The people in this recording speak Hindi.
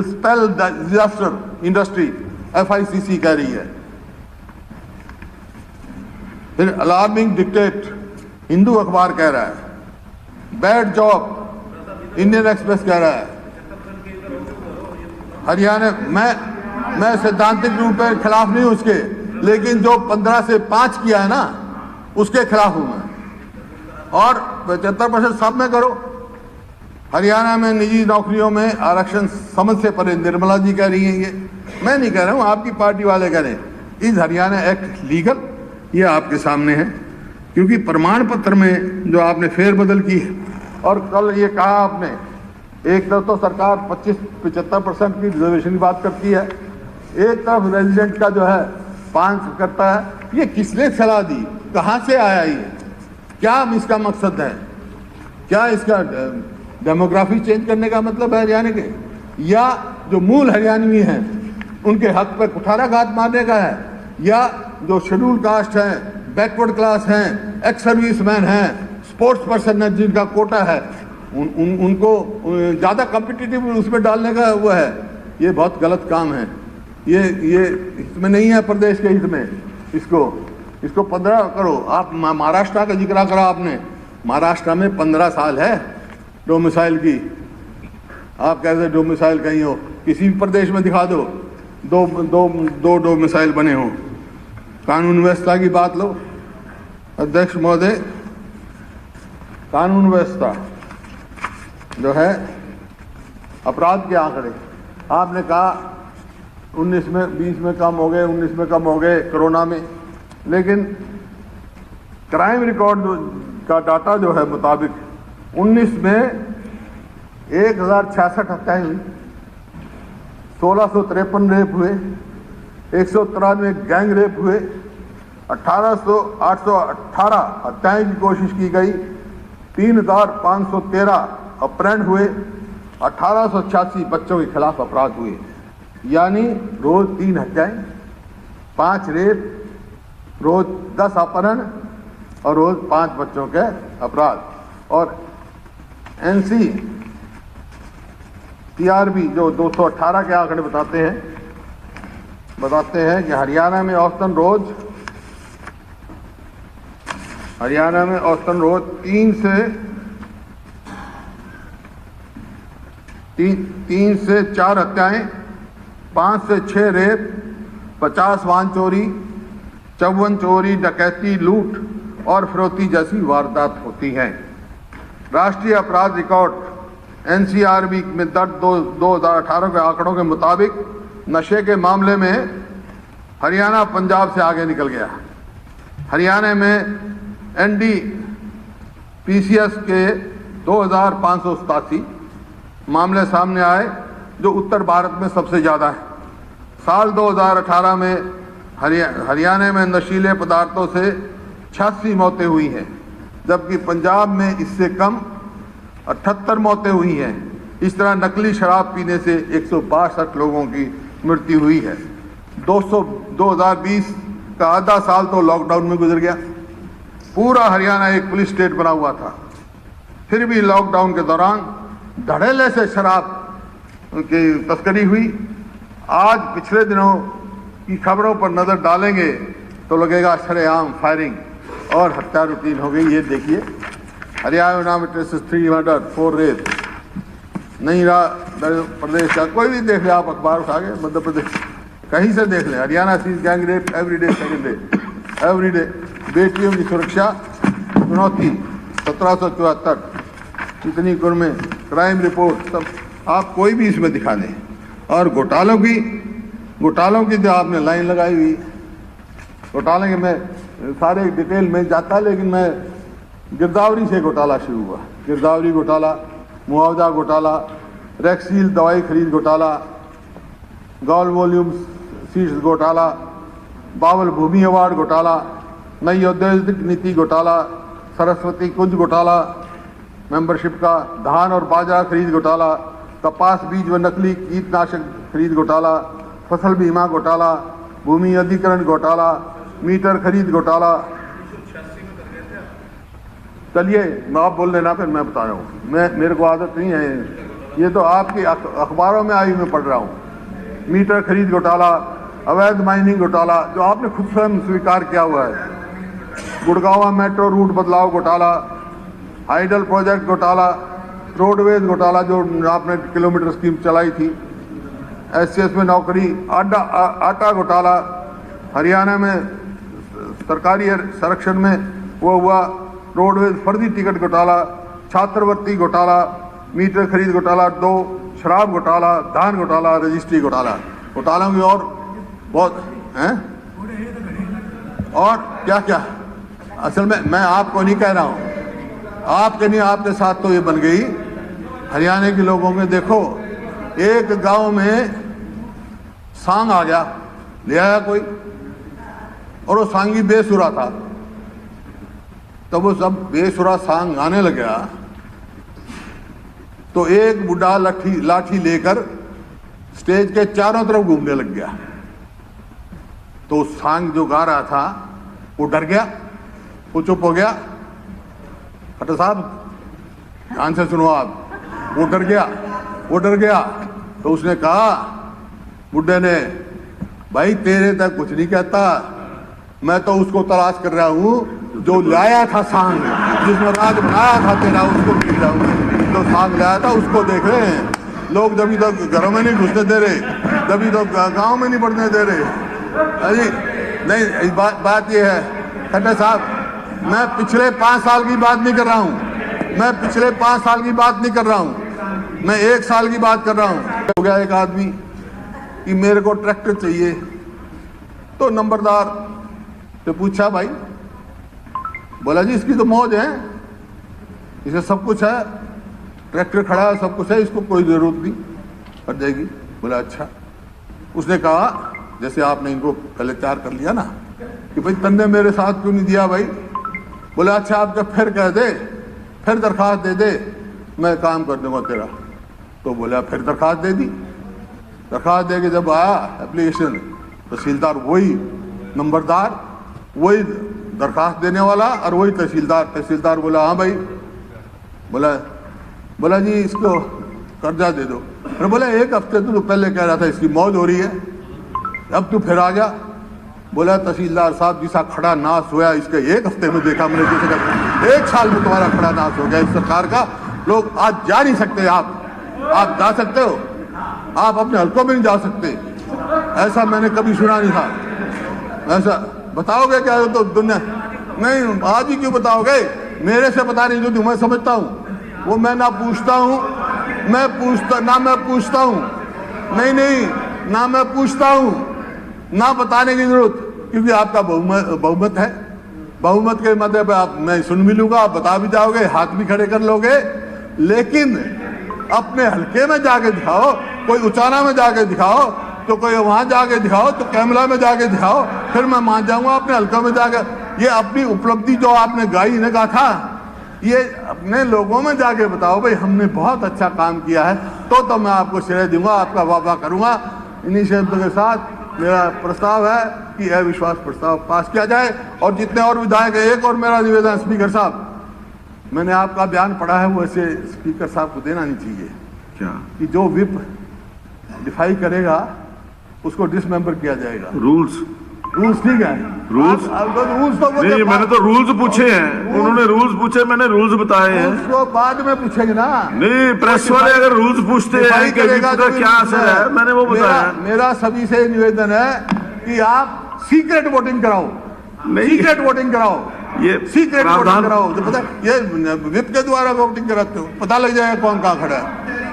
स्पेल डिजास्टर इंडस्ट्री, FICC कह रही है। फिर अलार्मिंग डिक्टेट, हिंदू अखबार कह रहा है। बैड जॉब, इंडियन एक्सप्रेस कह रहा है। हरियाणा, मैं सैद्धांतिक रूप से खिलाफ नहीं हूं उसके, लेकिन जो 15 से 5 किया है ना, उसके खिलाफ हूं मैं। और 75% सब में करो। हरियाणा में निजी नौकरियों में आरक्षण समझ से परे, निर्मला जी कह रही हैं, ये मैं नहीं कह रहा हूं, आपकी पार्टी वाले कह रहे हैं। Is Haryana act legal? ये आपके सामने है, क्योंकि प्रमाण पत्र में जो आपने फेरबदल की है, और कल ये कहा आपने, एक तरफ तो सरकार 25-75% की रिजर्वेशन की बात करती है, एक तरफ रेजिडेंट का जो है 5 करता है। ये किसने सलाह दी, कहाँ से आया ये, क्या इसका मकसद है? क्या इसका डेमोग्राफी चेंज करने का मतलब है हरियाणा के, या जो मूल हरियाणवी हैं उनके हक पर कुठाराघात मारने का है, या जो शेड्यूल कास्ट हैं, बैकवर्ड क्लास हैं, एक्स सर्विसमैन हैं, स्पोर्ट्स पर्सन है जिनका कोटा है, उनको ज़्यादा कॉम्पिटिटिव उसमें डालने का वो है? ये बहुत गलत काम है। ये इसमें नहीं है, प्रदेश के हित में। इसको 15 करो। आप महाराष्ट्र का जिक्र करा आपने, महाराष्ट्र में 15 साल है डोमिसाइल की। आप कैसे डोमिसाइल कहीं हो, किसी भी प्रदेश में दिखा दो, दो डोमिसाइल बने हो। कानून व्यवस्था की बात लो अध्यक्ष महोदय, कानून व्यवस्था जो है, अपराध के आंकड़े आपने कहा 19 में 20 में कम हो गए, 19 में कम हो गए कोरोना में, लेकिन क्राइम रिकॉर्ड का डाटा जो है मुताबिक 19 में 1066 हत्याएं हुई, 1653 रेप हुए, 193 गैंग रेप हुए, 818 हत्याएं की कोशिश की गई, 3513 अपहरण हुए, 1886 बच्चों के खिलाफ अपराध हुए। यानी रोज 3 हत्याएं, 5 रेप, रोज 10 अपहरण और रोज 5 बच्चों के अपराध। और NCRB जो 218 के आंकड़े बताते हैं कि हरियाणा में औसतन रोज 3 से 4 हत्याएं, 5 से 6 रेप, 50 वाहन चोरी, 54 चोरी, डकैती, लूट और फिरौती जैसी वारदात होती हैं। राष्ट्रीय अपराध रिकॉर्ड NCRB में दर्ज 2018 के आंकड़ों के मुताबिक नशे के मामले में हरियाणा पंजाब से आगे निकल गया। हरियाणा में NDPCS के 2587 मामले सामने आए, जो उत्तर भारत में सबसे ज़्यादा है। साल 2018 में हरियाणा में नशीले पदार्थों से 86 मौतें हुई हैं, जबकि पंजाब में इससे कम 78 मौतें हुई हैं। इस तरह नकली शराब पीने से 162 लोगों की मृत्यु हुई है। 2020 का आधा साल तो लॉकडाउन में गुजर गया। पूरा हरियाणा एक पुलिस स्टेट बना हुआ था, फिर भी लॉकडाउन के दौरान धड़ल्ले से शराब की तस्करी हुई। आज पिछले दिनों की खबरों पर नज़र डालेंगे तो लगेगा शरेआम फायरिंग और हत्या रूटीन हो गई। ये देखिए, हरियाणा में 3 मर्डर, 4 रेप। नहीं रहा प्रदेश का, कोई भी देख ले आप, अखबार उठा के, मध्य प्रदेश कहीं से देख ले, Haryana sees gang rape every day, second day, every day. बेटियों की सुरक्षा चुनौती 1774, इतनी में क्राइम रिपोर्ट, सब आप कोई भी इसमें दिखा दें। और घोटालों की जो आपने लाइन लगाई हुई, घोटाले के मैं सारे डिटेल में जाता, लेकिन मैं गिरदावरी से घोटाला शुरू हुआ। गिरदावरी घोटाला, मुआवजा घोटाला, रैक्सील दवाई खरीद घोटाला, गॉल वॉल्यूम सीड्स घोटाला, बावल भूमि अवार्ड घोटाला, नई औद्योगिक नीति घोटाला, सरस्वती कुंज घोटाला, मेंबरशिप का, धान और बाजरा खरीद घोटाला, कपास बीज व नकली कीटनाशक खरीद घोटाला, फसल बीमा घोटाला, भूमि अधिग्रहण घोटाला, मीटर खरीद घोटाला। चलिए, मैं आप बोल लेना, फिर मैं बता रहा हूँ। मेरे को आदत नहीं है ये तो आपकी अखबारों में आई मैं पढ़ रहा हूँ। मीटर खरीद घोटाला, अवैध माइनिंग घोटाला, जो आपने खुद स्वयं स्वीकार किया हुआ है, गुड़गांव मेट्रो रूट बदलाव घोटाला, हाइडल प्रोजेक्ट घोटाला, रोडवेज घोटाला जो आपने किलोमीटर स्कीम चलाई थी, SCS में नौकरी, आटा घोटाला, हरियाणा में सरकारी संरक्षण में वो हुआ, रोडवेज फर्जी टिकट घोटाला, छात्रवृत्ति घोटाला, मीटर खरीद घोटाला 2, शराब घोटाला, धान घोटाला, रजिस्ट्री घोटाला, घोटालों की और बहुत हैं और क्या क्या। असल में मैं आपको नहीं कह रहा हूँ, आपके नहीं, आपके साथ तो ये बन गई हरियाणा के लोगों में। देखो एक गांव में सांग आ गया, ले आया कोई, और वो सांगी बेसुरा था, तो वो सब बेसुरा सांग गाने लग गया, तो एक बुढ़ा लाठी लेकर स्टेज के चारों तरफ घूमने लग गया। तो सांग जो गा रहा था वो डर गया, वो चुप हो गया। खट्टर साहब ध्यान से सुनो आप, वो डर गया। तो उसने कहा, बुढ़े ने, भाई तेरे तक कुछ नहीं कहता, मैं तो उसको तलाश कर रहा हूँ जो लाया था सांग, जिसने राज बनाया था तेरा, उसको देख रहा हूँ। तो सांग लाया था उसको देख रहे हैं लोग, जब तो घरों में नहीं घुसने दे रहे, जब तो गाँव में नहीं बढ़ने दे रहे। अरे नहीं, बात ये है खट्टर साहब, मैं पिछले 5 साल की बात नहीं कर रहा हूँ, मैं पिछले 5 साल की बात नहीं कर रहा हूँ, मैं 1 साल की बात कर रहा हूँ। हो गया एक आदमी कि मेरे को ट्रैक्टर चाहिए, तो नंबरदार से पूछा, भाई, बोला जी इसकी तो मौज है, इसे सब कुछ है, ट्रैक्टर खड़ा है, सब कुछ है, इसको कोई जरूरत नहीं, कर जाएगी। बोला अच्छा। उसने कहा, जैसे आपने इनको पहले तैयार कर लिया ना कि भाई तन्ने मेरे साथ क्यों नहीं दिया भाई। बोला अच्छा, आप जब फिर कह दे, फिर दरखास्त दे दे, मैं काम कर दूंगा तेरा। तो बोला फिर दरखास्त दे दी। दरखास्त दे के जब आया एप्लीकेशन, तहसीलदार वही, नंबरदार वही, दरखास्त देने वाला और वही तहसीलदार बोला हाँ भाई। बोला जी इसको कर्जा दे दो। अरे बोला 1 हफ्ते तो पहले कह रहा था इसकी मौज हो रही है, अब तू फिर आ गया। बोला तहसीलदार साहब जिसा खड़ा नाश हुआ इसके 1 हफ्ते में देखा मैंने, जैसे 1 साल में तुम्हारा खड़ा नाश हो गया इस सरकार का। लोग आज जा नहीं सकते, आप जा सकते हो, आप अपने हल्कों में नहीं जा सकते, ऐसा मैंने कभी सुना नहीं था। ऐसा बताओगे क्या? तो दुनिया नहीं, आज ही क्यों बताओगे? मेरे से बता रही जो तुम्हें समझता हूँ वो मैं ना पूछता हूँ, मैं पूछता हूँ, नहीं ना मैं पूछता हूँ, ना बताने की जरूरत, क्योंकि आपका बहुमत है। बहुमत के मतलब आप, मैं सुन भी लूंगा, आप बता भी जाओगे, हाथ भी खड़े कर लोगे, लेकिन अपने हल्के में जाके दिखाओ, कोई उचाना में जाके दिखाओ, तो कोई वहां जाके दिखाओ, तो कैमरा में जाके दिखाओ, फिर मैं मान जाऊंगा अपने हल्के में जाके। ये अपनी उपलब्धि जो आपने गाई ने कहा था, ये अपने लोगों में जाके बताओ भाई हमने बहुत अच्छा काम किया है, तो मैं आपको श्रेय दूंगा, आपका वाह करूंगा। इन्हीं शब्दों के साथ मेरा प्रस्ताव है कि अविश्वास प्रस्ताव पास किया जाए, और जितने और विधायक, एक और मेरा निवेदन, स्पीकर साहब, मैंने आपका बयान पढ़ा है, वो ऐसे स्पीकर साहब को देना नहीं चाहिए क्या कि जो विप डिफाई करेगा उसको डिसमेंबर किया जाएगा। रूल्स ठीक है, रूल्स तो नहीं, मैंने तो रूल्स पूछे हैं, उन्होंने रूल्स पूछे, मैंने रूल्स बताए हैं। उसको बाद में पूछेंगे ना। नहीं, प्रेस वाले अगर रूल्स पूछते हैं कि तो क्या असर है, मैंने वो बताया। मेरा सभी से निवेदन है कि आप सीक्रेट वोटिंग कराओ, सीक्रेट वोटिंग कराओ, ये सीक्रेट वोटिंग कराओ। तो पता ये विप के द्वारा वोटिंग कराते हो, पता लग जाएगा कौन कहाँ खड़ा है।